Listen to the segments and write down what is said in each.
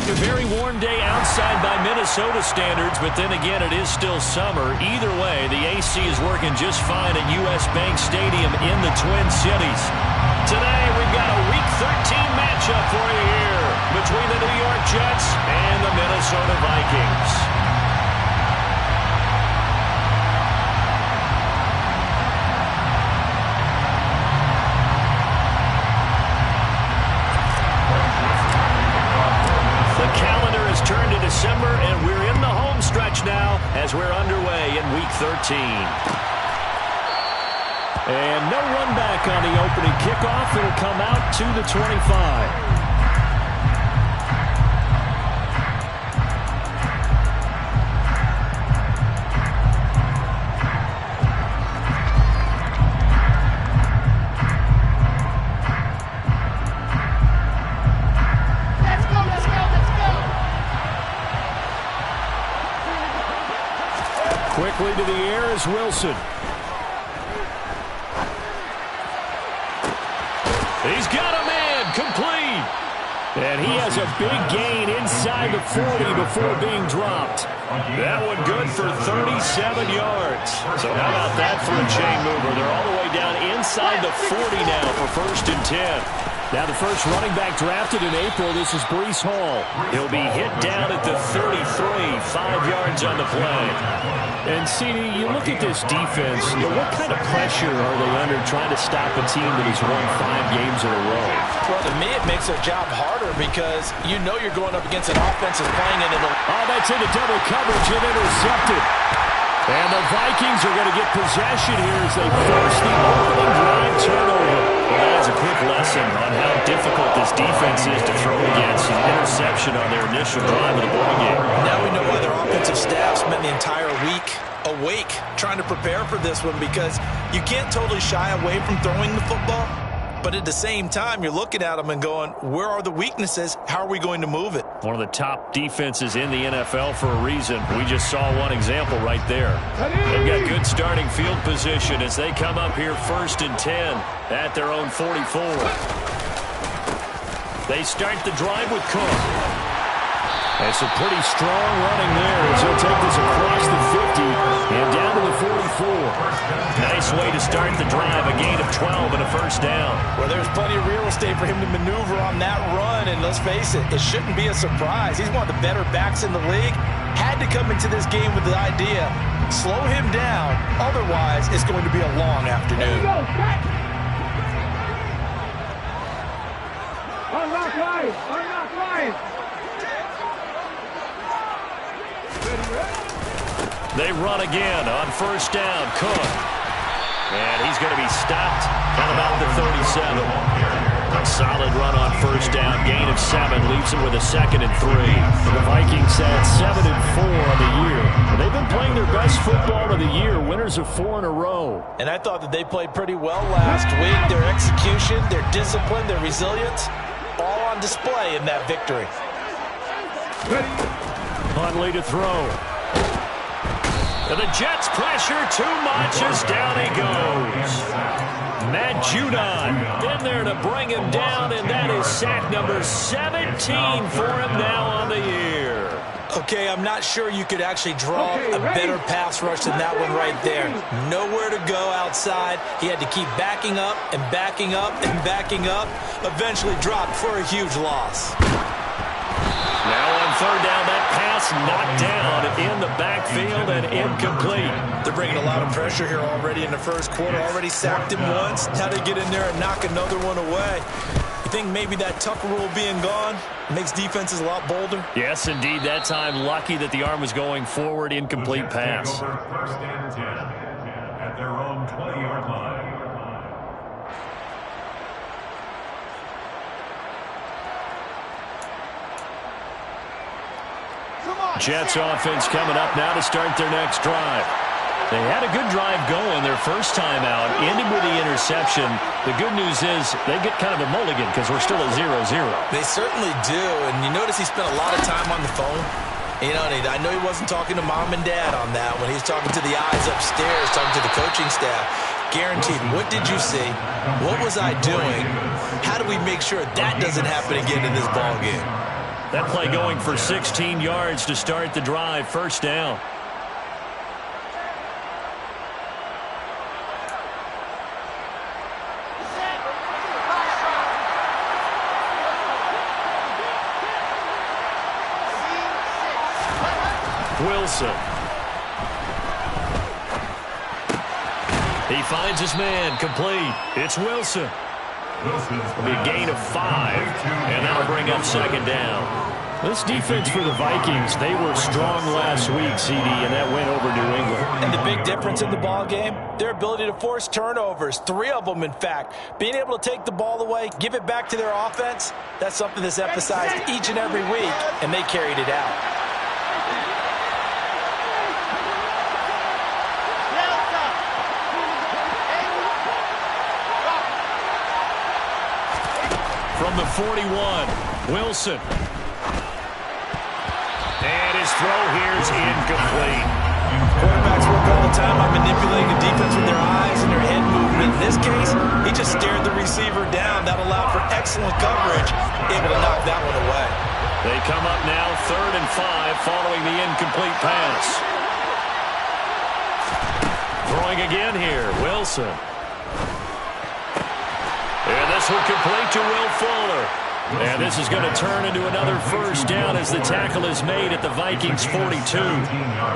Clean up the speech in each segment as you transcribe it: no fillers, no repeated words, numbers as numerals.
A very warm day outside by Minnesota standards, but then again, it is still summer. Either way, the AC is working just fine at U.S. Bank Stadium in the Twin Cities. Today, we've got a Week 13 matchup for you here between the New York Jets and the Minnesota Vikings. Turn to December, and we're in the home stretch now as we're underway in Week 13. And no run back on the opening kickoff. It'll come out to the 25. Quickly to the air is Wilson. He's got a man, complete. And he has a big gain inside the 40 before being dropped. That one good for 37 yards. So how about that for a chain mover? They're all the way down inside the 40 now for 1st and 10. Now the first running back drafted in April, this is Breece Hall. He'll be hit down at the 33, 5 yards on the play. And, CD, you look at this defense, what kind of pressure are they under trying to stop a team that has won 5 games in a row? Well, to me, it makes their job harder because you know you're going up against an offense that's playing it in the... Oh, that's into double coverage and intercepted. And the Vikings are going to get possession here as they force the opening drive turnover. Well, that is a quick lesson on how difficult this defense is to throw against. An interception on their initial drive of the ball game. Now we know why their offensive staff spent the entire week awake trying to prepare for this one, because you can't totally shy away from throwing the football. But at the same time, you're looking at them and going, where are the weaknesses? How are we going to move it? One of the top defenses in the NFL for a reason. We just saw one example right there. They've got good starting field position as they come up here 1st and 10 at their own 44. They start the drive with Cook. And some pretty strong running there as he'll take this across the 50 and down to the 44. Nice way to start the drive, a gain of 12 and a 1st down. Well, there's plenty of real estate for him to maneuver on that run, and let's face it, it shouldn't be a surprise. He's one of the better backs in the league. Had to come into this game with the idea, slow him down, otherwise it's going to be a long afternoon. Unlock line! Unlock line! They run again on 1st down. Cook. And he's going to be stopped at about the 37. A solid run on 1st down. Gain of 7 leaves him with a 2nd and 3. The Vikings had 7 and 4 on the year. They've been playing their best football of the year. Winners of 4 in a row. And I thought that they played pretty well last week. Their execution, their discipline, their resilience, all on display in that victory. Huntley to throw. And the Jets pressure too much as down he goes. Matt Judon in there to bring him down, and that is sack number 17 for him now on the year. Okay, I'm not sure you could actually draw a better pass rush than that one right there. Nowhere to go outside. He had to keep backing up and backing up and backing up. Eventually dropped for a huge loss. Now on 3rd down, that pass knocked down in the backfield and incomplete. They're bringing a lot of pressure here already in the 1st quarter. Already sacked him once. How to get in there and knock another one away. You think maybe that Tucker rule being gone makes defenses a lot bolder? Yes, indeed. That time, lucky that the arm was going forward. Incomplete pass. 1st and 10 at their own 20-yard line. Jets offense coming up now to start their next drive. They had a good drive going their first time out, ended with the interception. The good news is they get kind of a mulligan because we're still at 0-0. They certainly do, and you notice he spent a lot of time on the phone. You know, I know he wasn't talking to mom and dad on that when he's talking to the eyes upstairs, talking to the coaching staff. Guaranteed. What did you see? What was I doing? How do we make sure that doesn't happen again in this ball game? That play going for 16 yards to start the drive. First down. Wilson. He finds his man, complete. It's Wilson. It'll be a gain of 5, and that'll bring up second down. This defense for the Vikings, they were strong last week, CD, and that went over New England. And the big difference in the ball game, their ability to force turnovers, 3 of them, in fact. Being able to take the ball away, give it back to their offense, that's something that's emphasized each and every week, and they carried it out. From the 41, Wilson. And his throw here's incomplete. Quarterbacks work all the time on manipulating the defense with their eyes and their head movement. In this case, he just stared the receiver down. That allowed for excellent coverage, able to knock that one away. They come up now 3rd and 5 following the incomplete pass. Throwing again here, Wilson. And this one complete to Will Fuller. And this is going to turn into another first down as the tackle is made at the Vikings 42.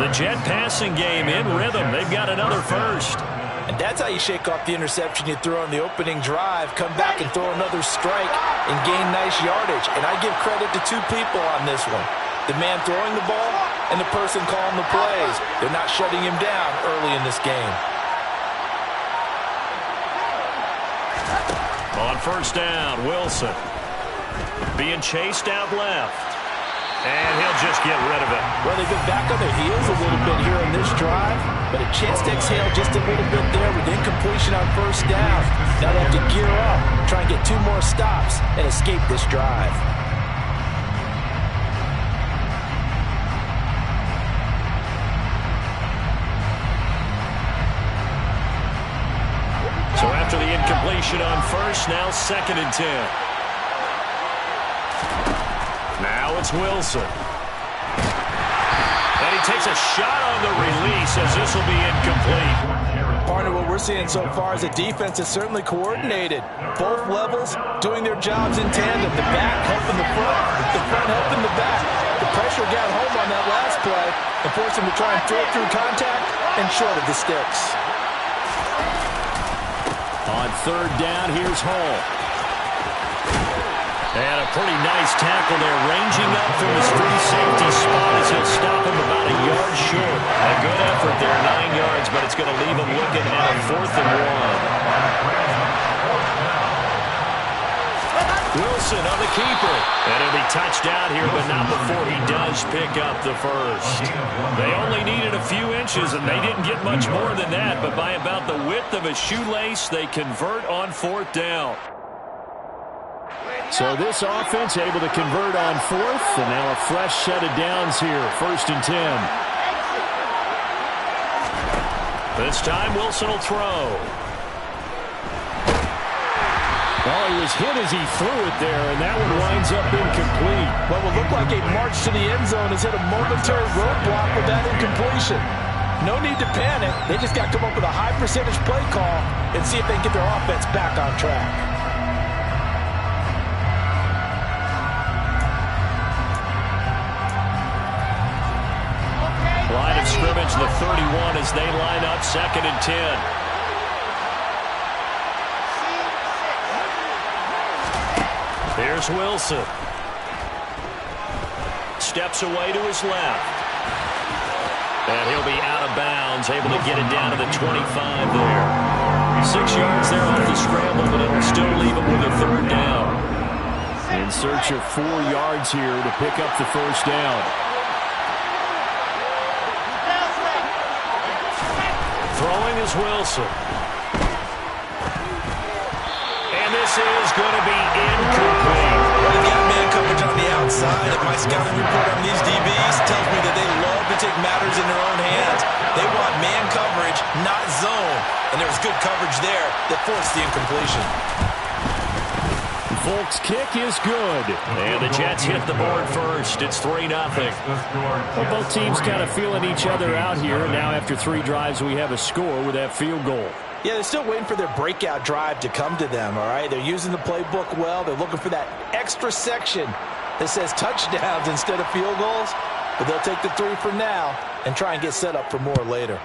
The Jet passing game in rhythm. They've got another first. And that's how you shake off the interception you threw on the opening drive, come back and throw another strike and gain nice yardage. And I give credit to 2 people on this one. The man throwing the ball and the person calling the plays. They're not shutting him down early in this game. On first down, Wilson being chased out left. And he'll just get rid of it. Well, they've been back on their heels a little bit here on this drive, but a chance to exhale just a little bit there with incompletion on first down. Now they have to gear up, try and get 2 more stops, and escape this drive. So after the incompletion on first, now 2nd and 10. Now it's Wilson. And he takes a shot on the release as this will be incomplete. Partner, what we're seeing so far is a defense that's certainly coordinated. Both levels doing their jobs in tandem. The back helping the front helping the back. The pressure got home on that last play and forced him to try and throw through contact and short of the sticks. On 3rd down, here's Hall. And a pretty nice tackle there, ranging up from his free safety spot as he'll stop him about a yard short. A good effort there, 9 yards, but it's going to leave him looking at a 4th and 1. Wilson on the keeper. And he'll be touched out here, but not before he does pick up the first. They only needed a few inches, and they didn't get much more than that, but by about the width of a shoelace, they convert on 4th down. So this offense able to convert on 4th, and now a fresh set of downs here, 1st and 10. This time Wilson will throw. Well, he was hit as he threw it there, and that one winds up incomplete. What will look like a march to the end zone has hit a momentary roadblock with that incompletion. No need to panic. They just got to come up with a high percentage play call and see if they can get their offense back on track. Line of scrimmage, the 31 as they line up 2nd and 10. Here's Wilson. Steps away to his left. And he'll be out of bounds, able to get it down to the 25 there. 6 yards there off the scramble, but it'll still leave him with a 3rd down. In search of 4 yards here to pick up the first down. Throwing is Wilson. And this is going to be incomplete. They've got man coverage on the outside, and my scouting report on these DBs tells me that they love to take matters in their own hands. They want man coverage, not zone. And there was good coverage there that forced the incompletion. Folk's kick is good. And the Jets hit the board first. It's 3-0. Well, both teams kind of feeling each other out here. And now after 3 drives, we have a score with that field goal. Yeah, they're still waiting for their breakout drive to come to them, all right? They're using the playbook well. They're looking for that extra section that says touchdowns instead of field goals. But they'll take the 3 for now and try and get set up for more later.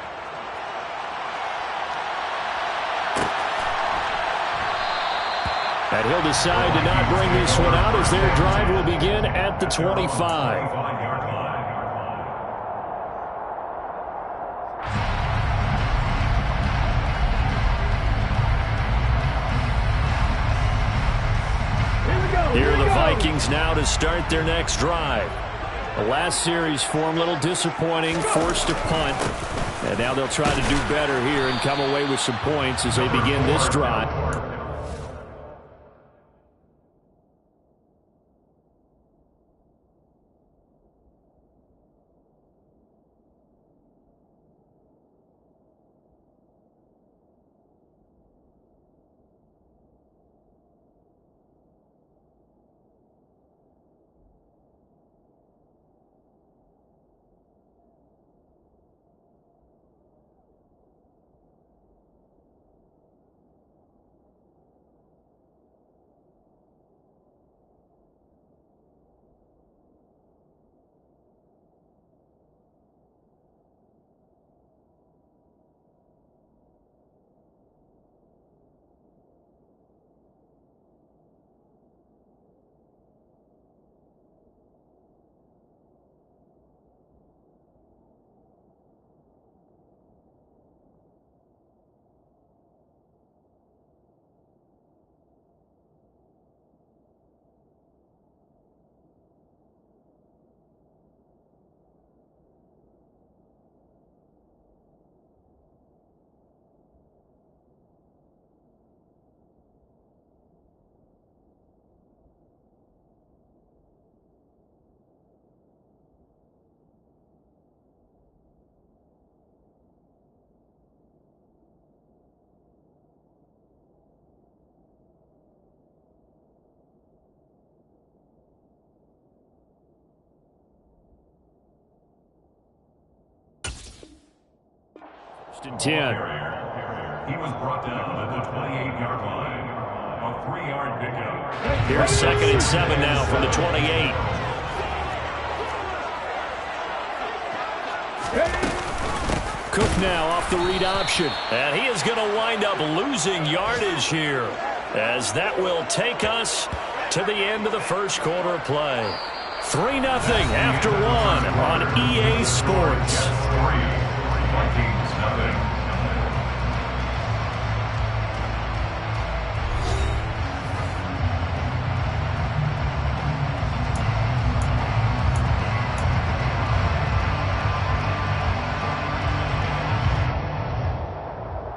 And he'll decide to not bring this one out as their drive will begin at the 25. Here are the Vikings now to start their next drive. The last series for them, a little disappointing, forced to punt. And now they'll try to do better here and come away with some points as they begin this drive. And 10. He was brought down at the 28-yard line. A 3-yard pickup. Here's 2nd and 7 now from the 28. Cook now off the read option. And he is going to wind up losing yardage here, as that will take us to the end of the first quarter of play. 3-0 after 1 on EA Sports. Vikings nothing.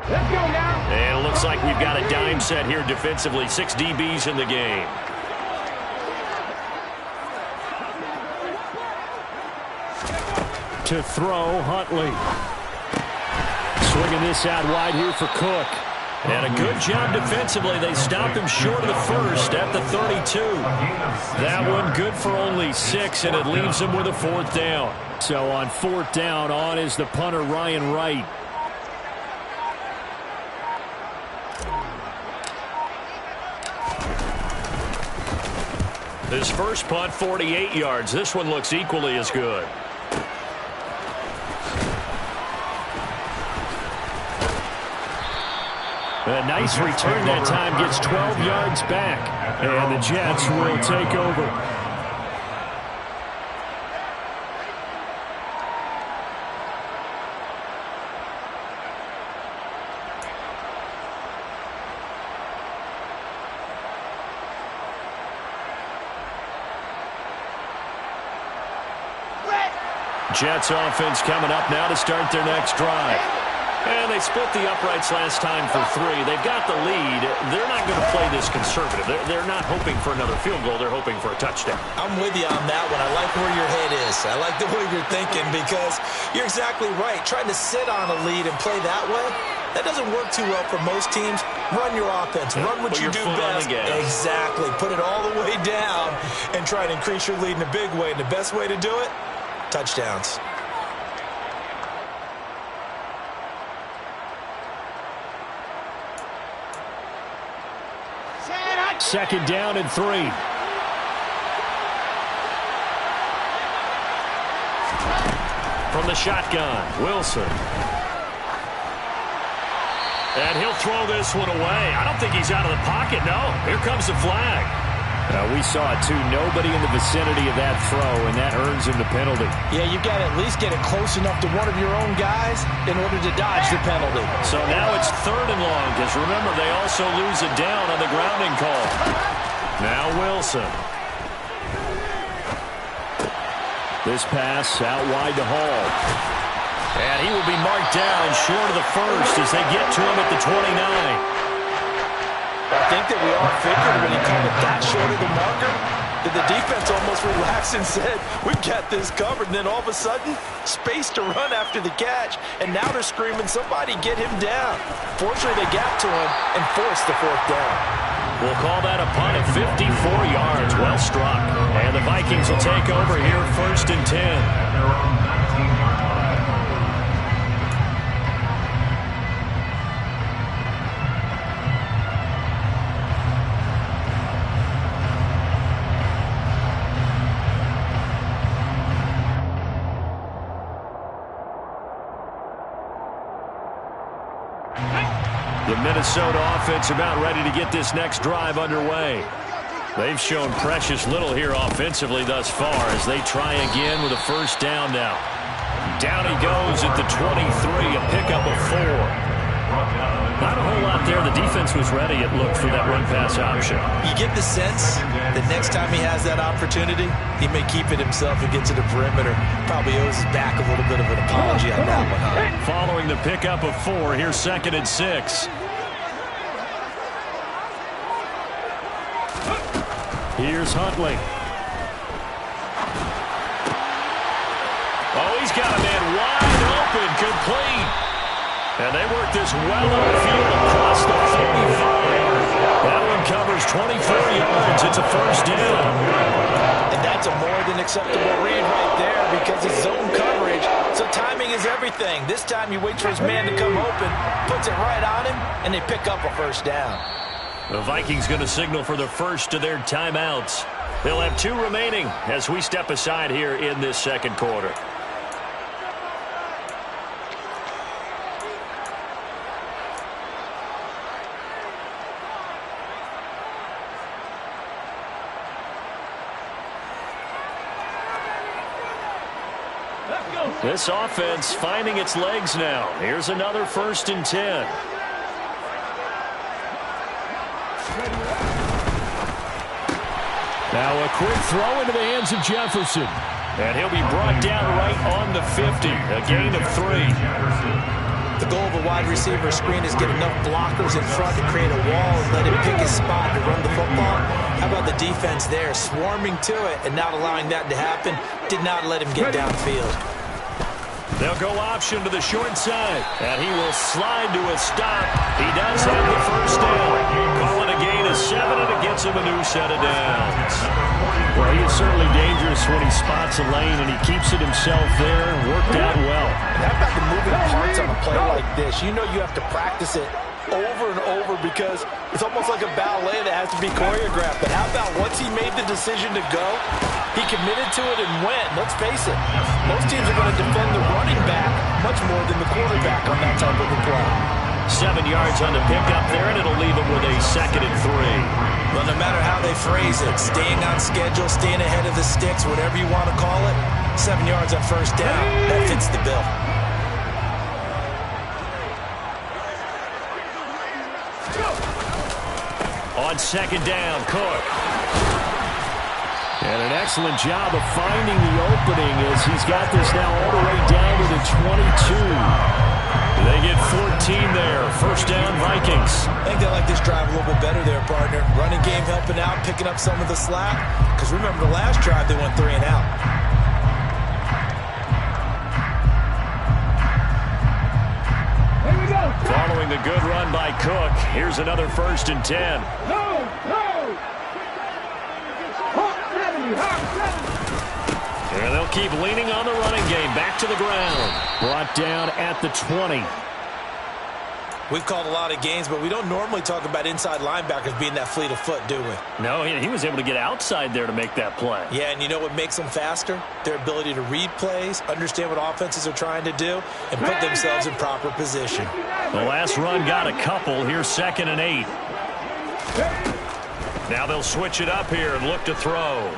Let's go now. And it looks like we've got a dime set here defensively. 6 DBs in the game. To throw, Huntley. Swinging this out wide here for Cook. And a good job defensively. They stopped him short of the first at the 32. That one good for only 6, and it leaves them with a 4th down. So on 4th down, on is the punter, Ryan Wright. His first punt, 48 yards. This one looks equally as good. A nice return that time, gets 12 yards back, and the Jets will take over. Jets offense coming up now to start their next drive. And they split the uprights last time for 3. They've got the lead. They're not going to play this conservative. They're not hoping for another field goal. They're hoping for a touchdown. I'm with you on that one. I like where your head is. I like the way you're thinking, because you're exactly right. Trying to sit on a lead and play that way, That doesn't work too well for most teams. Run your offense. Run what you do best. Exactly. Put it all the way down and try to increase your lead in a big way. And the best way to do it, touchdowns. Second down and 3. From the shotgun, Wilson. And he'll throw this one away. I don't think he's out of the pocket, no. Here comes the flag. We saw it, too. Nobody in the vicinity of that throw, and that earns him the penalty. Yeah, you've got to at least get it close enough to one of your own guys in order to dodge the penalty. So now it's 3rd and long, because remember, they also lose it down on the grounding call. Now Wilson. This pass out wide to Hall. And he will be marked down short of the first as they get to him at the 29. I think that we all figured when he called it that short of the marker that the defense almost relaxed and said, we've got this covered. And then all of a sudden, space to run after the catch. And now they're screaming, somebody get him down. Fortunately, they got to him and forced the 4th down. We'll call that a punt at 54 yards. Well struck. And the Vikings will take over here 1st and 10. The Minnesota offense about ready to get this next drive underway. They've shown precious little here offensively thus far as they try again with a 1st down now. Down he goes at the 23, a pickup of 4. Not a whole lot there. The defense was ready, it looked, for that run-pass option. You get the sense that next time he has that opportunity, he may keep it himself and get to the perimeter. Probably owes his back a little bit of an apology on that one, huh? Following the pickup of 4, here's 2nd and 6. Here's Huntley. Oh, he's got a man wide open, complete. And they work this well on the field across the 35. That one covers 24 yards. It's a 1st down. And that's a more than acceptable read right there because it's zone coverage. So timing is everything. This time he waits for his man to come open, puts it right on him, and they pick up a 1st down. The Vikings going to signal for the first of their timeouts. They'll have 2 remaining as we step aside here in this 2nd quarter. This offense finding its legs now. Here's another 1st and 10. Now a quick throw into the hands of Jefferson. And he'll be brought down right on the 50. A gain of 3. The goal of a wide receiver screen is get enough blockers in front to create a wall and let him pick his spot to run the football. How about the defense there, swarming to it and not allowing that to happen? Did not let him get downfield. They'll go option to the short side, and he will slide to a stop. He does have the 1st down. Call it a gain of 7, and it gets him a new set of downs. Well, he is certainly dangerous when he spots a lane, and he keeps it himself there. Worked out well. And how about the moving parts on a play like this? You know you have to practice it over and over because it's almost like a ballet that has to be choreographed. But how about once he made the decision to go, he committed to it and went. Let's face it, most teams are going to defend the running back much more than the quarterback on that type of a play. 7 yards on the pickup there, and it'll leave him with a 2nd and 3. Well, no matter how they phrase it, staying on schedule, staying ahead of the sticks, whatever you want to call it, 7 yards on 1st down, that fits the bill. On 2nd down, Cook. And an excellent job of finding the opening as he's got this now all the way down to the 22. They get 14 there. 1st down, Vikings. I think they like this drive a little bit better there, partner. Running game helping out, picking up some of the slack. Because remember, the last drive, they went 3 and out. Following Following the good run by Cook, here's another 1st and 10. No, no. Hawk 70, Hawk 70. And they'll keep leaning on the running game. Back to the ground. Brought down at the 20. We've called a lot of games, but we don't normally talk about inside linebackers being that fleet of foot, do we? No, he was able to get outside there to make that play. Yeah, and you know what makes them faster? Their ability to read plays, understand what offenses are trying to do, and put themselves in proper position. The last run got a couple. Here's 2nd and 8. Now they'll switch it up here and look to throw.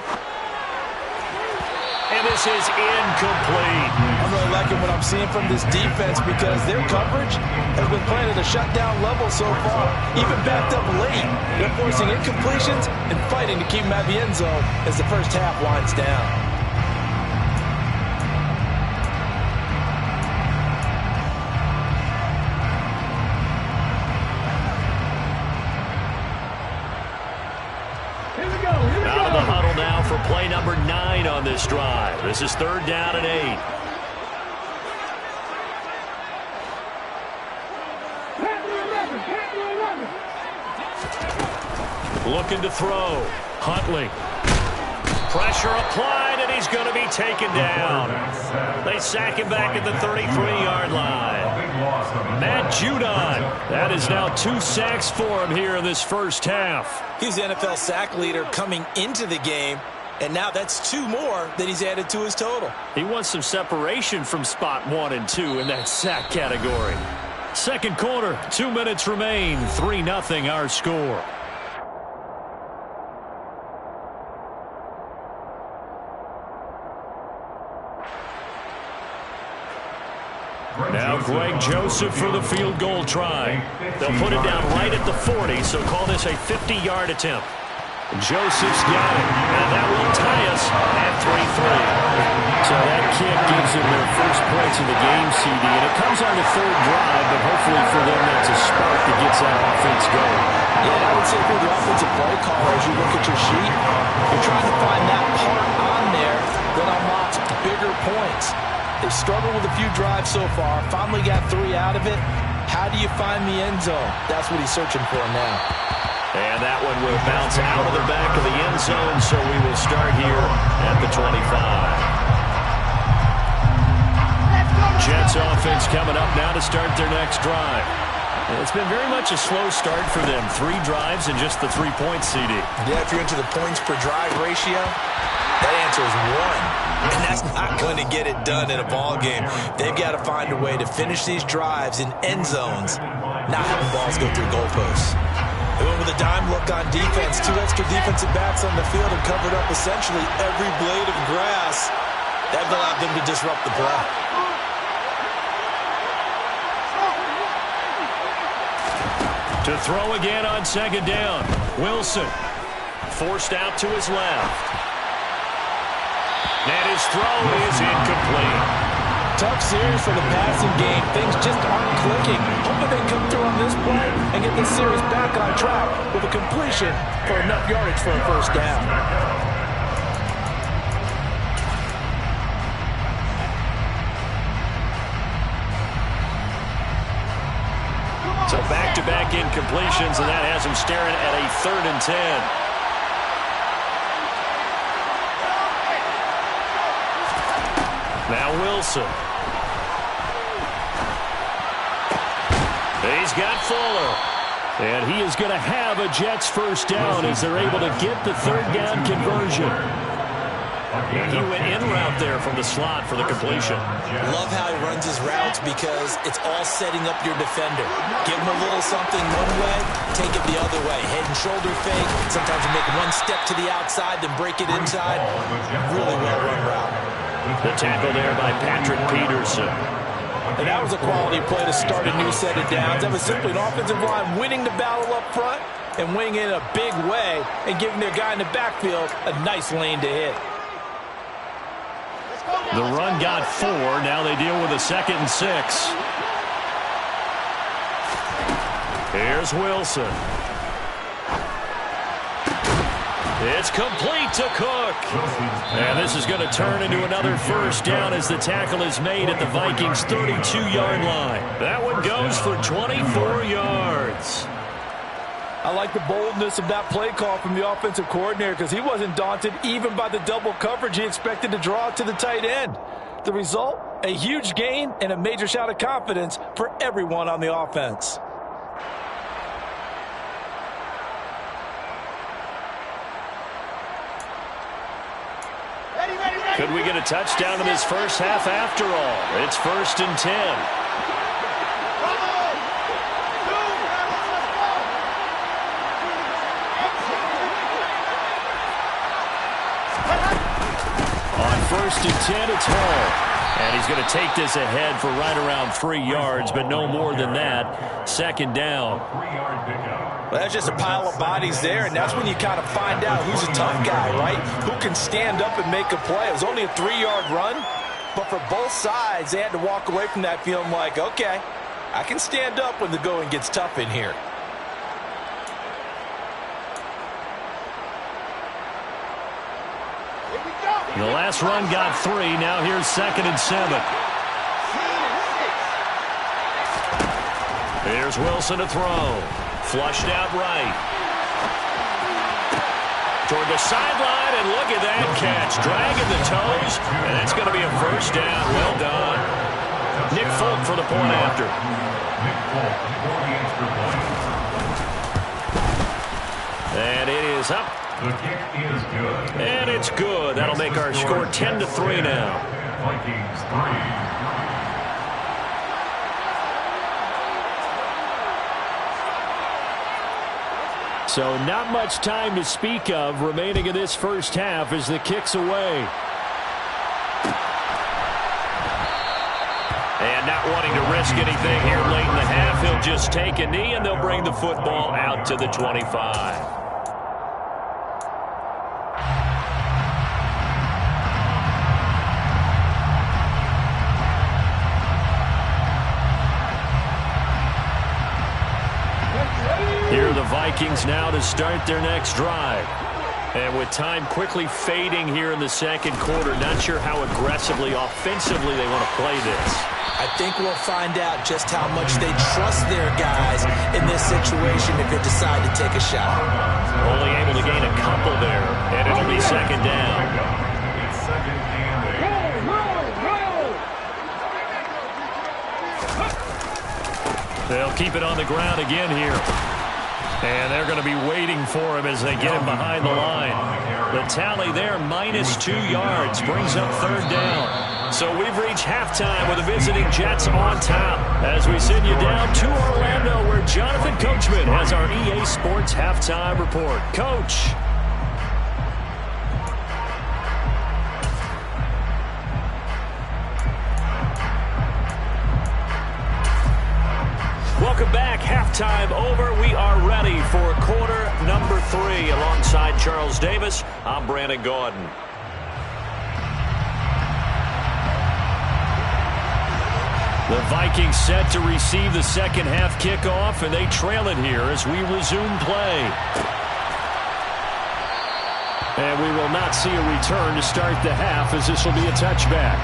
And this is incomplete. I'm really liking what I'm seeing from this defense because their coverage has been playing at a shutdown level so far, even backed up late. They're forcing incompletions and fighting to keep them at the end zone as the first half winds down. Out of the huddle now for play number 9 on this drive. This is 3rd down and 8. Looking to throw. Huntley. Pressure applied, and he's going to be taken down. They sack him back at the 33-yard line. Matt Judon. That is now 2 sacks for him here in this first half. He's the NFL sack leader coming into the game, and now that's 2 more that he's added to his total. He wants some separation from spot 1 and 2 in that sack category. Second quarter, 2 minutes remain. 3-0 our score. Now Greg Joseph for the field goal try. They'll put it down right at the 40, so call this a 50-yard attempt. Joseph's got it, and that will tie us at 3-3. So that kick gives them their first points in the game, CD, and it comes on the 3rd drive, but hopefully for them that's a spark that gets that offense going. Yeah, I would say for the offensive play caller, as you look at your sheet, you're trying to find that part on there that unlocks bigger points. They've struggled with a few drives so far, finally got 3 out of it. How do you find the end zone? That's what he's searching for now. And that one will bounce out of the back of the end zone, so we will start here at the 25. Jets offense coming up now to start their next drive. It's been very much a slow start for them. 3 drives and just the 3 points, CD. Yeah, if you're into the points per drive ratio, that answer is 1. And that's not going to get it done in a ball game. They've got to find a way to finish these drives in end zones, not having balls go through goalposts. They went with a dime look on defense. 2 extra defensive backs on the field and covered up essentially every blade of grass. That allowed them to disrupt the play. To throw again on 2nd down. Wilson forced out to his left. And his throw is incomplete. Tough series for the passing game. Things just aren't clicking. Hoping they come through on this play and get this series back on track with a completion for enough yardage for a 1st down. So back-to-back incompletions, and that has him staring at a 3rd and 10. Now Wilson. He's got Fuller. And he is going to have a Jets 1st down as they're able to get the 3rd down conversion. And he went in route there from the slot for the completion. Love how he runs his routes because it's all setting up your defender. Give him a little something one way, take it the other way. Head and shoulder fake. Sometimes you make one step to the outside, then break it inside. Really well-run route. The tackle there by Patrick Peterson. And that was a quality play to start a new set of downs. That was simply an offensive line winning the battle up front and winning it in a big way and giving their guy in the backfield a nice lane to hit. The run got 4. Now they deal with a 2nd and 6. Here's Wilson. It's complete to Cook. And this is going to turn into another first down as the tackle is made at the Vikings' 32-yard line. That one goes for 24 yards. I like the boldness of that play call from the offensive coordinator because he wasn't daunted even by the double coverage he expected to draw to the tight end. The result, a huge gain and a major shout of confidence for everyone on the offense. Could we get a touchdown in this first half after all? It's 1st and 10. On 1st and 10, it's Hall. And he's going to take this ahead for right around 3 yards, but no more than that. 2nd down. Well, that's just a pile of bodies there, and that's when you kind of find out who's a tough guy, right? Who can stand up and make a play. It was only a 3-yard run, but for both sides, they had to walk away from that feeling like, okay, I can stand up when the going gets tough in here. The last run got 3. Now here's 2nd and 7. Here's Wilson to throw. Flushed out right. Toward the sideline, and look at that catch. Dragging the toes, and it's going to be a first down. Well done. Nick Folk for the point after. And it is up. The kick is good. And it's good. That'll make our score 10-3 now. Vikings 3. So not much time to speak of remaining in this first half as the kick's away. And not wanting to risk anything here late in the half, he'll just take a knee and they'll bring the football out to the 25. Here are the Vikings now to start their next drive. And with time quickly fading here in the second quarter, not sure how aggressively, offensively they want to play this. I think we'll find out just how much they trust their guys in this situation if they decide to take a shot. Only able to gain a couple there, and it'll be 2nd down. It's 2nd and 8. They'll keep it on the ground again here. And they're going to be waiting for him as they get him behind the line. The tally there, -2 yards, brings up 3rd down. So we've reached halftime with the visiting Jets on top as we send you down to Orlando where Jonathan Coachman has our EA Sports halftime report. Coach. Welcome back. Halftime over. We are ready for quarter number 3. Alongside Charles Davis, I'm Brandon Gaudin. The Vikings set to receive the second half kickoff, and they trail it here as we resume play. And we will not see a return to start the half as this will be a touchback.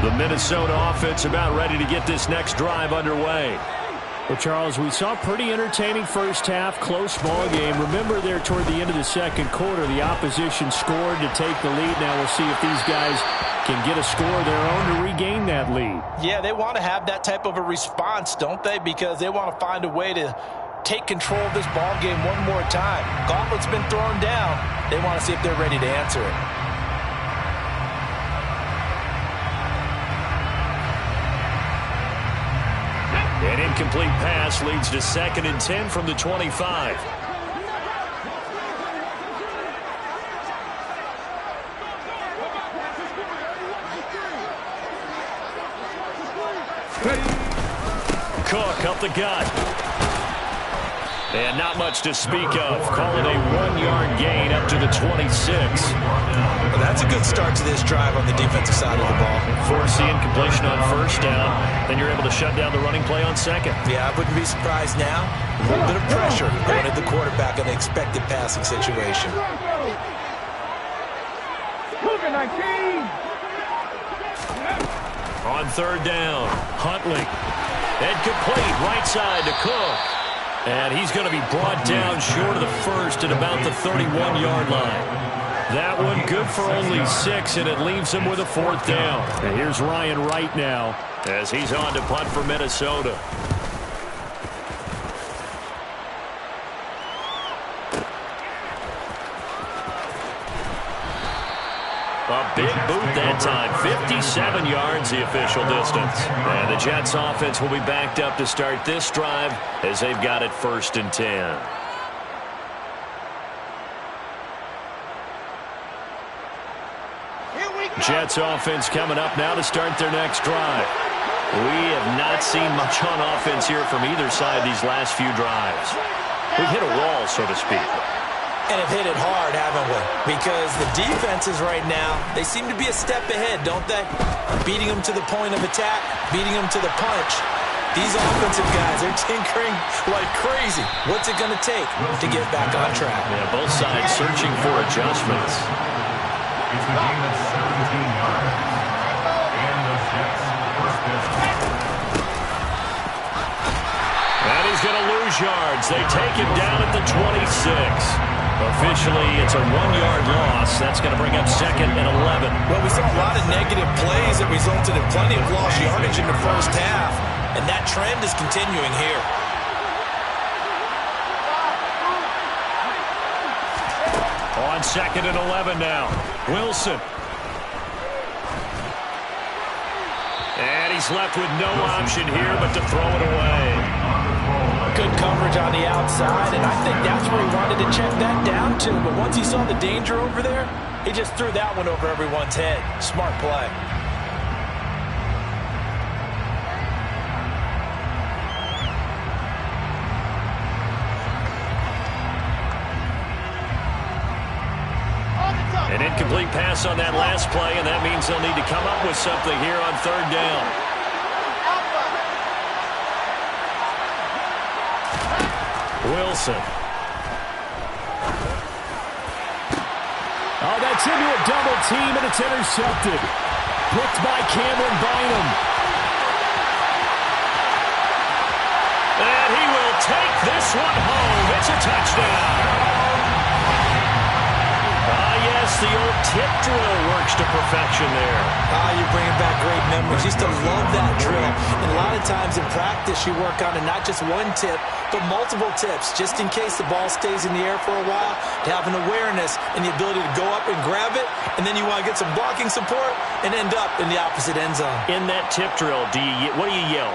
The Minnesota offense about ready to get this next drive underway. Well, Charles, we saw a pretty entertaining first half, close ball game. Remember there toward the end of the second quarter, the opposition scored to take the lead. Now we'll see if these guys can get a score of their own to regain that lead. Yeah, they want to have that type of a response, don't they? Because they want to find a way to take control of this ball game one more time. Gauntlet's been thrown down. They want to see if they're ready to answer it. An incomplete pass leads to 2nd and 10 from the 25. Cook up the gut. And not much to speak of. Call it a 1-yard gain up to the 26. Well, that's a good start to this drive on the defensive side of the ball. Force the incompletion on first down. Then you're able to shut down the running play on second. Yeah, I wouldn't be surprised now. A little bit of pressure going at the quarterback in an expected passing situation. Cougar 19. On third down, Huntley. And complete, right side to Cook. And he's going to be brought down short of the first at about the 31-yard line. That one good for only 6, and it leaves him with a 4th down. And here's Ryan Wright now as he's on to punt for Minnesota. A big boot that time. 57 yards the official distance. And the Jets offense will be backed up to start this drive as they've got it 1st and 10. Jets offense coming up now to start their next drive. We have not seen much on offense here from either side these last few drives. We've hit a wall, so to speak. And have hit it hard, haven't we? Because the defenses right now, they seem to be a step ahead, don't they? Beating them to the point of attack, beating them to the punch. These offensive guys, they're tinkering like crazy. What's it going to take to get back on track? Yeah, both sides searching for adjustments. It's a game of 17 yards. And the Jets first down. And he's going to lose yards. They take him down at the 26. Officially, it's a 1-yard loss. That's going to bring up 2nd and 11. Well, we saw a lot of negative plays that resulted in plenty of lost yardage in the first half, and that trend is continuing here. On 2nd and 11 now. Wilson. And he's left with no option here but to throw it away. Good coverage on the outside, and I think that's where he wanted to check that down to. But once he saw the danger over there, he just threw that one over everyone's head. Smart play. An incomplete pass on that last play, and that means they'll need to come up with something here on 3rd down. Wilson. Oh, that's into a double team, and it's intercepted. Picked by Cameron Bynum. And he will take this one home. It's a touchdown. Yes, the old tip drill works to perfection there. You're bringing back great memories. Used to love that drill. And a lot of times in practice, you work on it, not just one tip, but multiple tips, just in case the ball stays in the air for a while, to have an awareness and the ability to go up and grab it, and then you want to get some blocking support and end up in the opposite end zone. In that tip drill, what do you yell?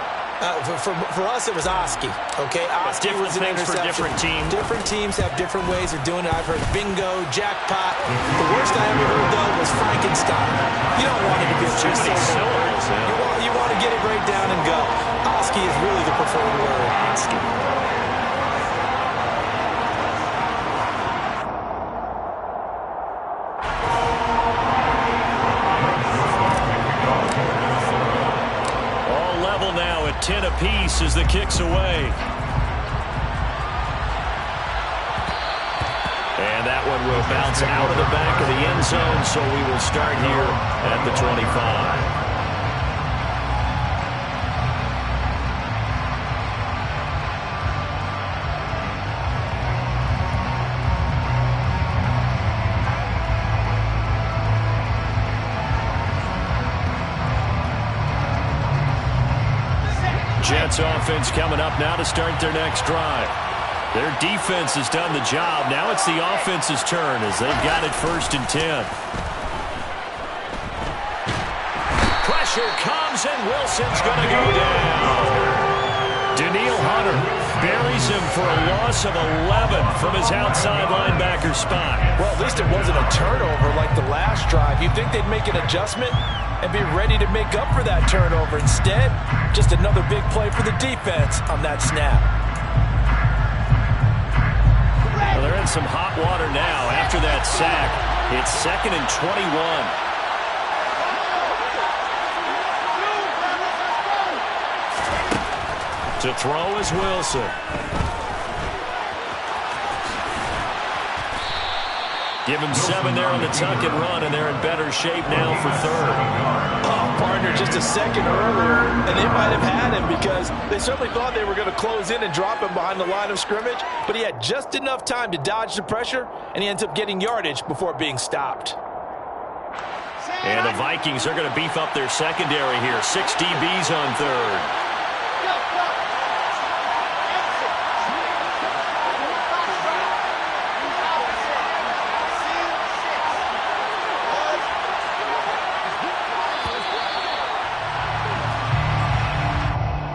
For us, it was Oski. Okay, Oski was an interception. For different teams. Different teams have different ways of doing it. I've heard bingo, jackpot. The worst I ever heard, though, was Frankenstein. You don't want it to be too many syllables. You want to get it right down and go. Oski is really the preferred word. Oski. All level now at 10 apiece as the kick's away. And that one will bounce out of the back of the end zone, so we will start here at the 25. Jets offense coming up now to start their next drive. Their defense has done the job. Now it's the offense's turn as they've got it 1st and 10. Pressure comes and Wilson's going to go down. Danielle Hunter buries tackles him for a loss of 11 from his outside linebacker spot. Well, at least it wasn't a turnover like the last drive. You'd think they'd make an adjustment and be ready to make up for that turnover. Instead, just another big play for the defense on that snap. Well, they're in some hot water now after that sack. It's 2nd and 21. To throw is Wilson. Give him 7 there on the tuck and run, and they're in better shape now for 3rd. Oh, partner, just a second earlier, and they might have had him because they certainly thought they were going to close in and drop him behind the line of scrimmage, but he had just enough time to dodge the pressure, and he ends up getting yardage before being stopped. And the Vikings are going to beef up their secondary here. 6 DBs on 3rd.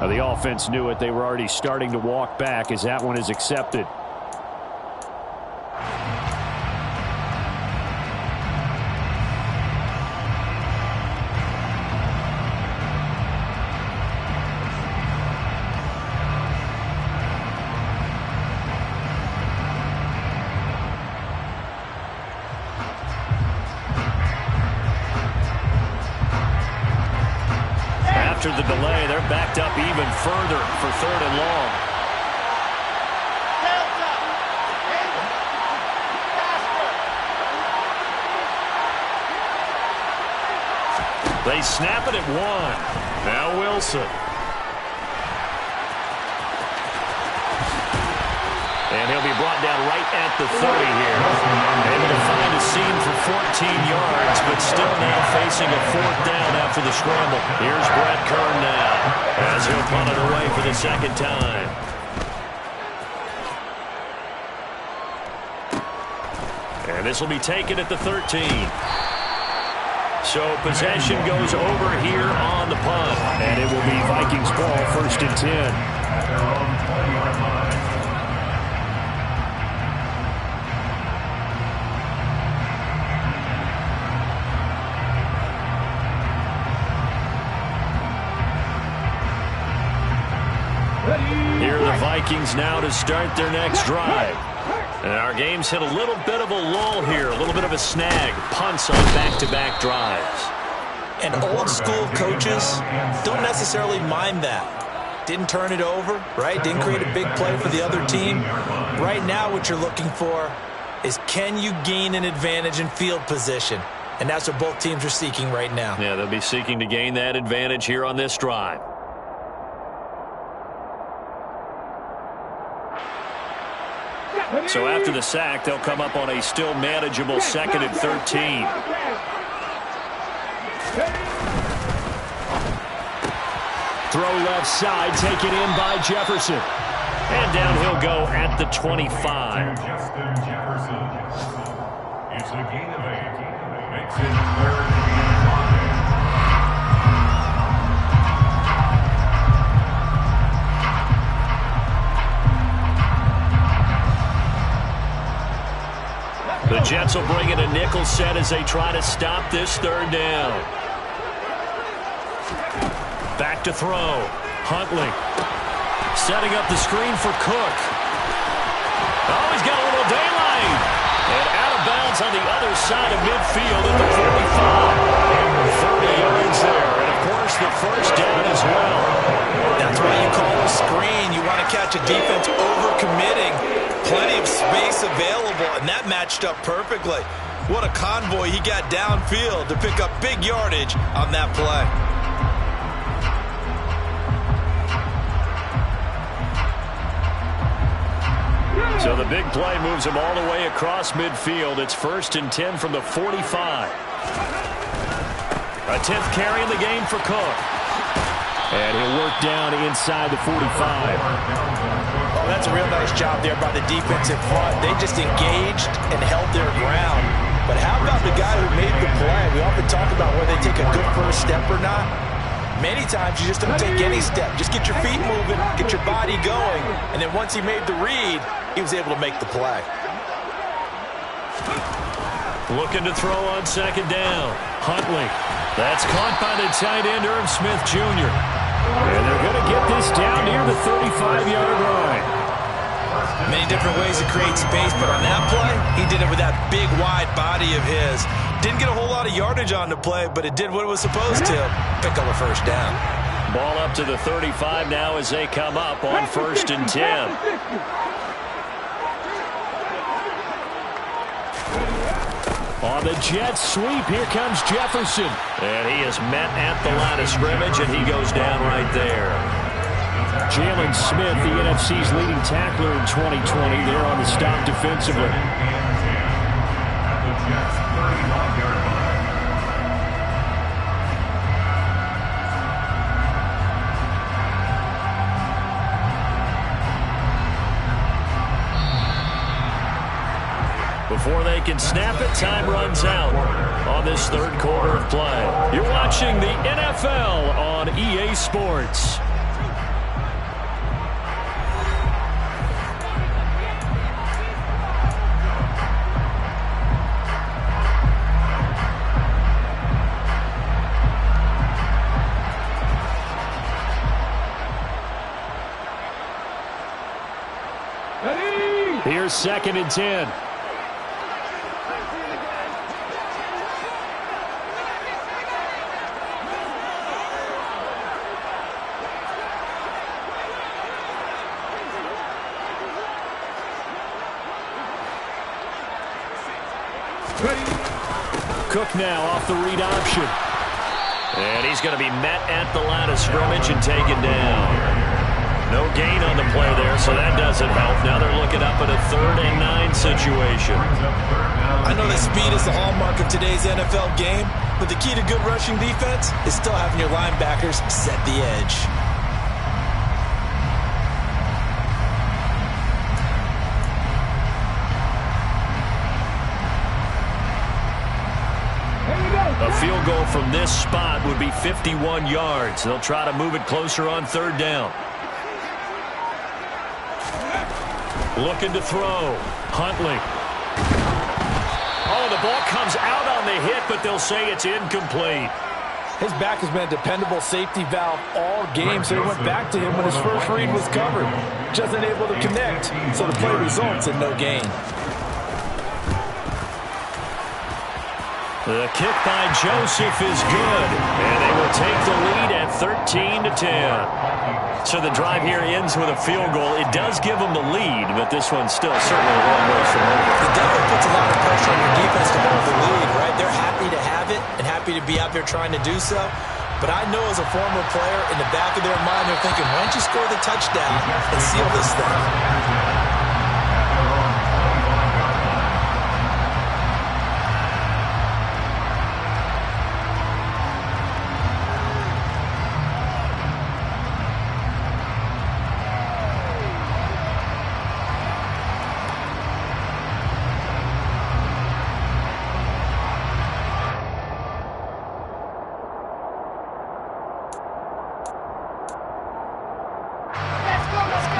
The offense knew it. They were already starting to walk back as that one is accepted. After the delay, they're backed up even further for 3rd and long. They snap it at 1. Now Wilson. And he'll be brought down right at the 30 here. Able to find a seam for 14 yards, but still now facing a 4th down after the scramble. Here's Brett Kern now as he'll punt it away for the 2nd time. And this will be taken at the 13. So possession goes over here on the punt. And it will be Vikings ball, 1st and 10. Here are the Vikings now to start their next drive. And our game's hit a little bit of a lull here, a little bit of a snag. Punts on back-to-back drives. And old-school coaches don't necessarily mind that. Didn't turn it over, right? Didn't create a big play for the other team. Right now what you're looking for is can you gain an advantage in field position? And that's what both teams are seeking right now. Yeah, they'll be seeking to gain that advantage here on this drive. So after the sack, they'll come up on a still manageable 2nd and 13. Throw left side, taken in by Jefferson. And down he'll go at the 25. Justin Jefferson. It's a gain of 8. Makes it 3rd and 5. The Jets will bring in a nickel set as they try to stop this 3rd down. Back to throw. Huntley setting up the screen for Cook. Oh, he's got a little daylight. And out of bounds on the other side of midfield at the 45. 30 yards there. And, of course, the 1st down as well. That's why you call a screen. You want to catch a defense overcommitting. Plenty of space available, and that matched up perfectly. What a convoy he got downfield to pick up big yardage on that play. So the big play moves him all the way across midfield. It's 1st and 10 from the 45. A 10th carry in the game for Cook. And he'll work down inside the 45. Oh, that's a real nice job there by the defensive front. They just engaged and held their ground. But how about the guy who made the play? We often talk about whether they take a good first step or not. Many times you just don't take any step. Just get your feet moving, get your body going, and then once he made the read, he was able to make the play. Looking to throw on second down. Huntley. That's caught by the tight end, Irv Smith Jr. And they're going to get this down near the 35-yard line. Many different ways to create space, but on that play, he did it with that big, wide body of his. Didn't get a whole lot of yardage on the play, but it did what it was supposed to. Pick up a first down. Ball up to the 35 now as they come up on 1st and 10. On the Jets sweep, here comes Jefferson. And he is met at the line of scrimmage, and he goes down right there. Jalen Smith, the NFC's leading tackler in 2020, there on the stop defensively. Before they can snap it, time runs out on this third quarter of play. You're watching the NFL on EA Sports. Here's 2nd and 10. Cook now off the read option. And he's going to be met at the line of scrimmage and taken down. No gain on the play there, so that doesn't help. Now they're looking up at a 3rd and 9 situation. I know that speed is the hallmark of today's NFL game, but the key to good rushing defense is still having your linebackers set the edge. A field goal from this spot would be 51 yards. They'll try to move it closer on 3rd down. Looking to throw. Huntley. Oh, the ball comes out on the hit, but they'll say it's incomplete. His back has been a dependable safety valve all game, so he went back to him when his first read was covered. Just unable to connect, so the play results in no gain. The kick by Joseph is good, and they will take the lead at 13-10. So the drive here ends with a field goal. It does give them the lead, but this one's still certainly a long way from over. It definitely puts a lot of pressure on your defense to hold the lead, right? They're happy to have it and happy to be out there trying to do so. But I know as a former player, in the back of their mind, they're thinking, why don't you score the touchdown and seal this thing?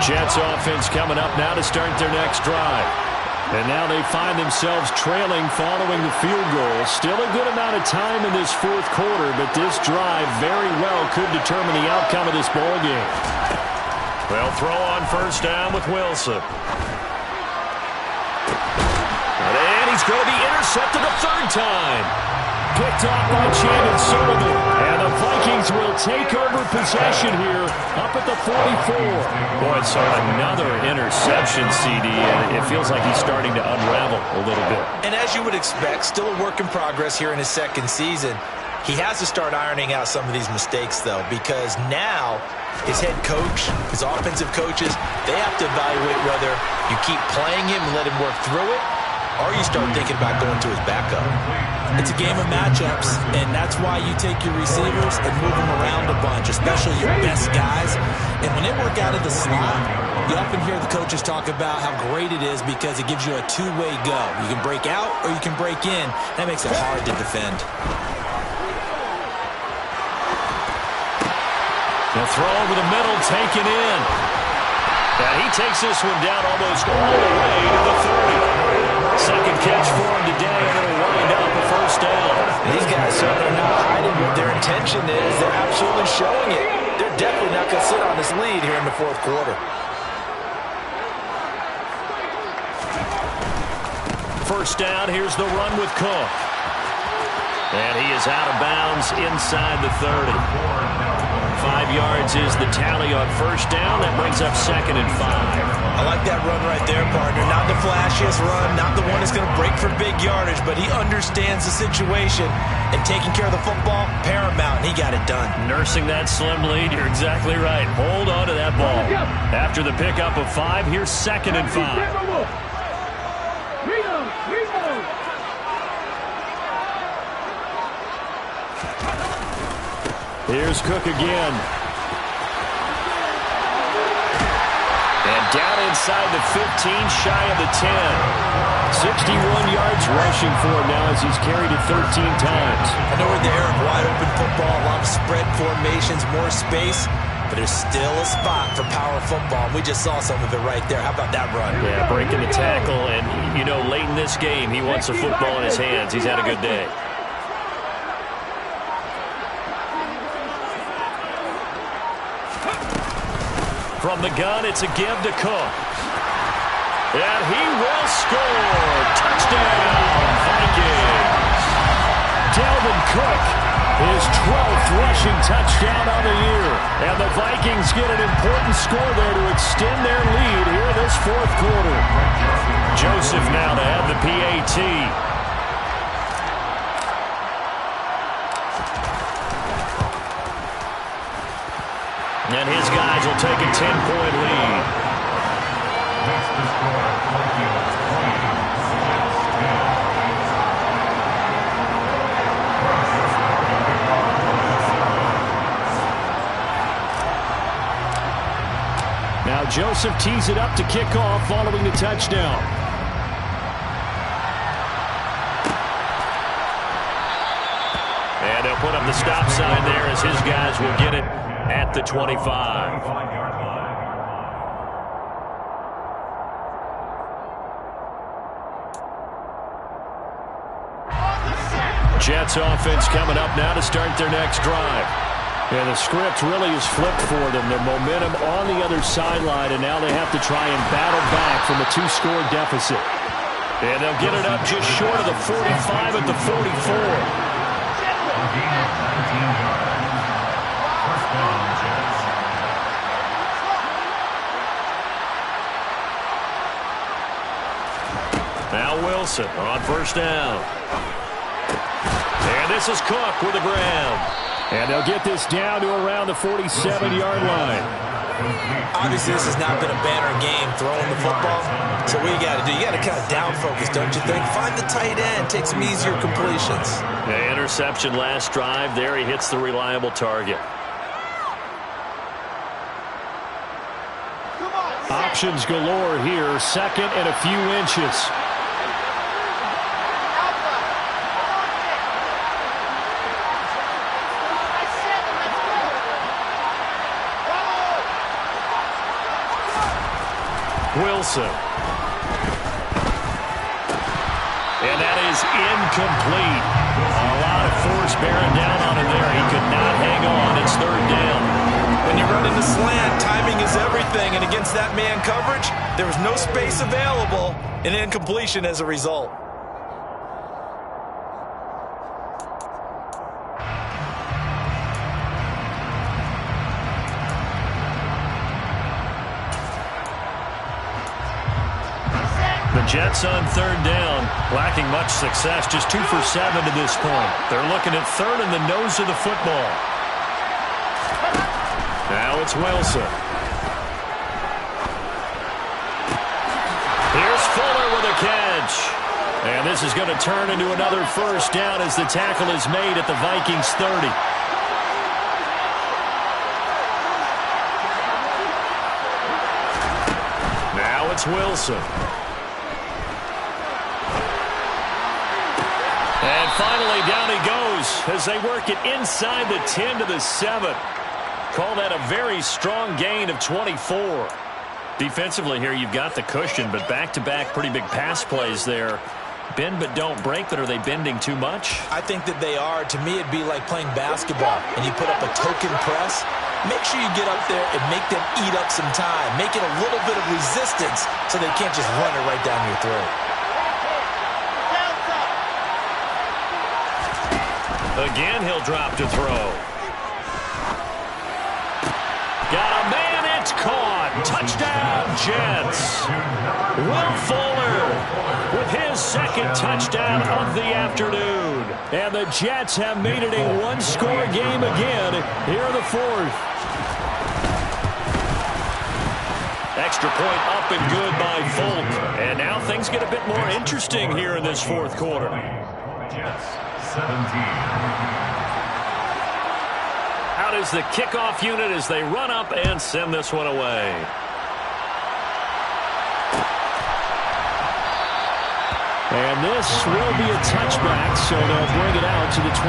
Jets offense coming up now to start their next drive. And now they find themselves trailing following the field goal. Still a good amount of time in this 4th quarter, but this drive very well could determine the outcome of this ball game. They'll throw on 1st down with Wilson. And he's going to be intercepted a 3rd time. Picked off by Chandon Sullivan. And the Vikings will take over possession here up at the 44. Boy, so another interception, CD. And it feels like he's starting to unravel a little bit. And as you would expect, still a work in progress here in his 2nd season. He has to start ironing out some of these mistakes, though, because now his head coach, his offensive coaches, they have to evaluate whether you keep playing him and let him work through it, or you start thinking about going to his backup. It's a game of matchups, and that's why you take your receivers and move them around a bunch, especially your best guys. And when they work out of the slot, you often hear the coaches talk about how great it is because it gives you a two-way go. You can break out or you can break in. That makes it hard to defend. throw over the middle, taken in. And he takes this one down almost all the way to the 30. Second catch for him today, and it'll wind up a first down. These guys certainly are not hiding what their intention is. They're absolutely showing it. They're definitely not going to sit on this lead here in the fourth quarter. First down, here's the run with Cook. And he is out of bounds inside the 30. 5 yards is the tally on first down. That brings up 2nd and 5. I like that run right there, partner. Not the flashiest run, not the one that's going to break for big yardage, but he understands the situation, and taking care of the football, paramount, and he got it done. Nursing that slim lead, you're exactly right. Hold on to that ball. After the pickup of 5, here's 2nd and 5. Here's Cook again. And down inside the 15, shy of the 10. 61 yards rushing for him now as he's carried it 13 times. I know we're in the era of wide open football, a lot of spread formations, more space, but there's still a spot for power football. We just saw some of it right there. How about that run? Yeah, breaking the tackle, and, you know, late in this game, he wants the football in his hands. He's had a good day. From the gun, it's a give to Cook. And he will score. Touchdown, Vikings. Dalvin Cook, his 12th rushing touchdown on the year. And the Vikings get an important score there to extend their lead here this fourth quarter. Joseph now to have the PAT. And his guys will take a 10-point lead. That's the score. Now Joseph tees it up to kick off following the touchdown. And they'll put up the stop sign there as his guys will get it at the 25. Jets offense coming up now to start their next drive. And the script really is flipped for them. Their momentum on the other sideline, and now they have to try and battle back from a 2-score deficit. And they'll get it up just short of the 45 at the 44. Now Wilson on first down. And this is Cook with the grab. And they'll get this down to around the 47-yard line. Obviously, this has not been a banner game throwing the football. So what you got to do, you got to kind of down focus, don't you think? Find the tight end, take some easier completions. The interception last drive. There he hits the reliable target. Options galore here. Second and a few inches. Wilson. And that is incomplete. A lot of force bearing down on him there. He could not hang on. It's third down. When you run into slant, timing is everything. And against that man coverage, there was no space available, and incompletion as a result. Jets on third down, lacking much success, just 2 for 7 to this point. They're looking at third in the nose of the football. Now it's Wilson. Here's Fuller with a catch. And this is going to turn into another first down as the tackle is made at the Vikings 30. Now it's Wilson. And finally, down he goes as they work it inside the 10 to the 7. Call that a very strong gain of 24. Defensively here, you've got the cushion, but back-to-back pretty big pass plays there. Bend but don't break, but are they bending too much? I think that they are. To me, it'd be like playing basketball, and you put up a token press. Make sure you get up there and make them eat up some time. Make it a little bit of resistance so they can't just run it right down your throat. Again, he'll drop to throw. Got a man, it's caught. Touchdown, Jets. Will Fuller with his second touchdown of the afternoon. And the Jets have made it a one-score game again here in the fourth. Extra point up and good by Folk. And now things get a bit more interesting here in this fourth quarter. Jets, 17. Out is the kickoff unit as they run up and send this one away. And this will be a touchback, so they'll bring it out to the 25.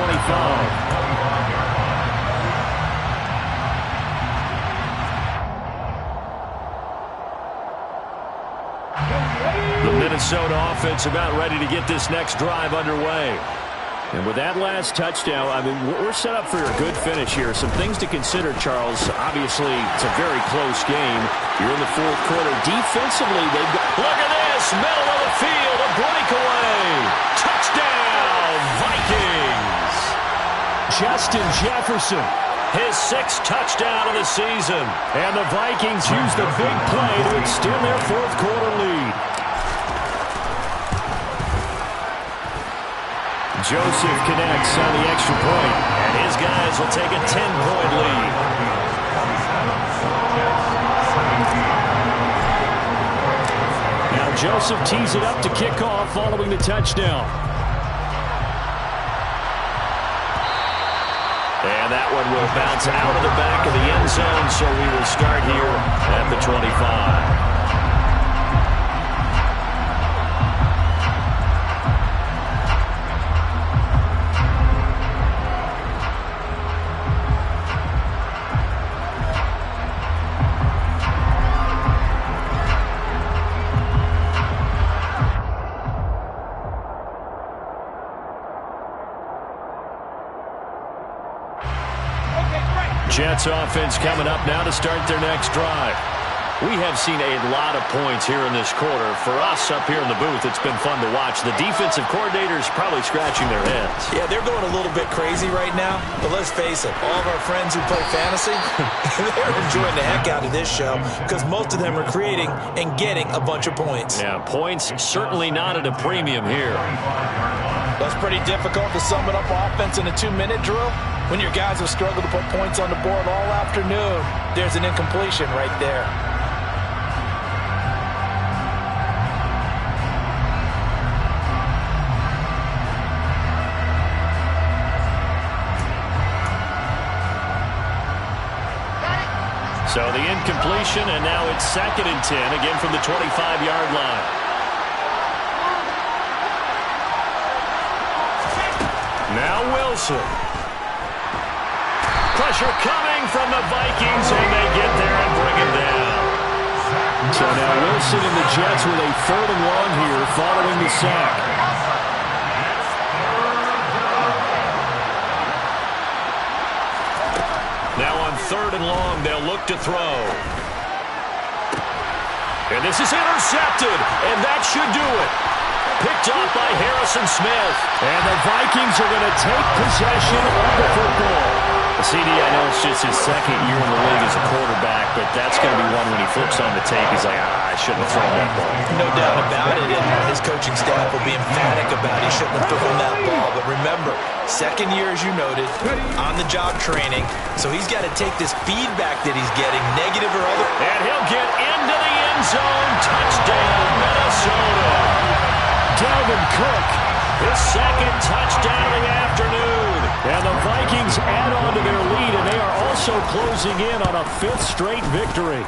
The Minnesota offense about ready to get this next drive underway. And with that last touchdown, I mean, we're set up for a good finish here. Some things to consider, Charles. Obviously, it's a very close game. You're in the fourth quarter. Defensively, they've got... Look at this! Middle of the field, a breakaway! Touchdown, Vikings! Justin Jefferson, his sixth touchdown of the season. And the Vikings use the big play to extend their fourth quarter lead. Joseph connects on the extra point, and his guys will take a 10-point lead. Now Joseph tees it up to kick off following the touchdown. And that one will bounce out of the back of the end zone, so we will start here at the 25. Jets offense coming up now to start their next drive. We have seen a lot of points here in this quarter. For us up here in the booth, it's been fun to watch. The defensive coordinators probably scratching their heads. Yeah, they're going a little bit crazy right now. But let's face it, all of our friends who play fantasy, they're enjoying the heck out of this show because most of them are creating and getting a bunch of points. Yeah, points certainly not at a premium here. That's pretty difficult to sum it up offense in a 2-minute drill. When your guys have struggled to put points on the board all afternoon, there's an incompletion right there. So the incompletion, and now it's 2nd and 10, again from the 25-yard line. Now Wilson. Pressure coming from the Vikings, and they get there and bring it down. So now Wilson and the Jets with a 3rd and long here following the sack. Now on 3rd and long, they'll look to throw. And this is intercepted, and that should do it. Picked off by Harrison Smith. And the Vikings are going to take possession of the football. CD, I know it's just his 2nd year in the league as a quarterback, but that's going to be one when he flips on the tape. He's like, I shouldn't have thrown that ball. No doubt about it, and his coaching staff will be emphatic about he shouldn't have thrown that ball. But remember, 2nd year, as you noted, on-the-job training, so he's got to take this feedback that he's getting, negative or other. And he'll get into the end zone. Touchdown, Minnesota. Dalvin Cook, his 2nd touchdown of the afternoon. And the Vikings add on to their lead, and they are also closing in on a 5th straight victory.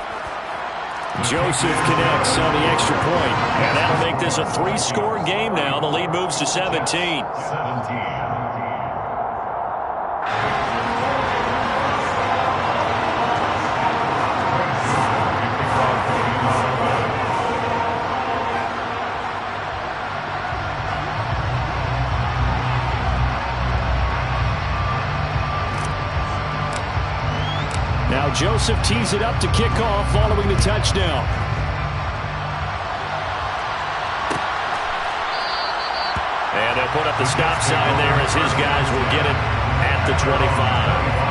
Joseph connects on the extra point, and that'll make this a 3-score game now. The lead moves to 17. Now Joseph tees it up to kick off following the touchdown. And they'll put up the stop sign there as his guys will get it at the 25.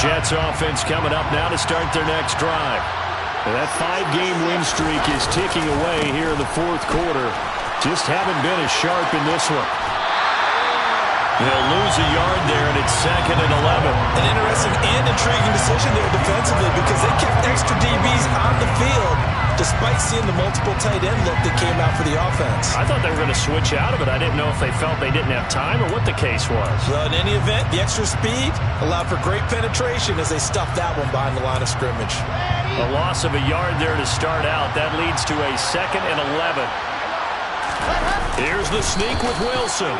Jets offense coming up now to start their next drive. And that 5-game win streak is ticking away here in the fourth quarter. Just haven't been as sharp in this one. They'll lose a yard there, and it's 2nd and 11. An interesting and intriguing decision there defensively because they kept extra DBs on the field despite seeing the multiple tight end look that came out for the offense. I thought they were going to switch out of it. I didn't know if they felt they didn't have time or what the case was. Well, in any event, the extra speed allowed for great penetration as they stuffed that one behind the line of scrimmage. A loss of a yard there to start out. That leads to a 2nd and 11. Here's the sneak with Wilson.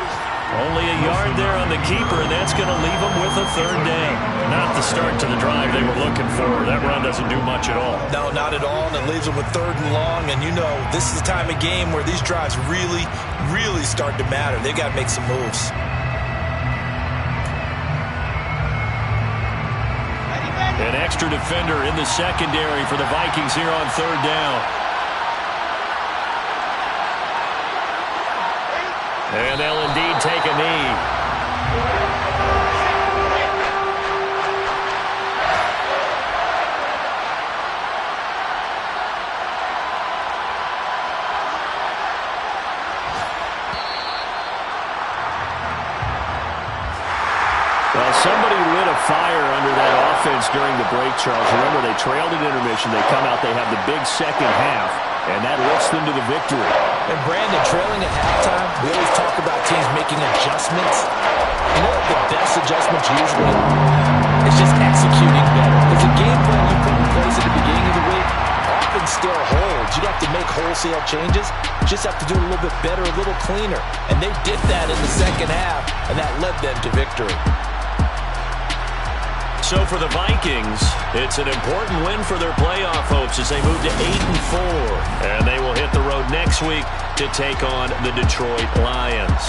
Only a yard there on the keeper, and that's going to leave them with a 3rd down. Not the start to the drive they were looking for. That run doesn't do much at all. No, not at all, and it leaves them with 3rd and long. And you know, this is the time of game where these drives really, really start to matter. They've got to make some moves. An extra defender in the secondary for the Vikings here on 3rd down. And they'll indeed take a knee. Well, somebody lit a fire under that offense during the break, Charles. Remember, they trailed at intermission. They come out, they have the big second half, and that lifts them to the victory. And Brandon, trailing at halftime, we always talk about teams making adjustments. You know what the best adjustments usually are? It's just executing better. Because the game plan you put in place at the beginning of the week often still holds. You don't have to make wholesale changes. You just have to do it a little bit better, a little cleaner. And they did that in the second half, and that led them to victory. So for the Vikings, it's an important win for their playoff hopes as they move to 8-4. And they will hit the road next week to take on the Detroit Lions.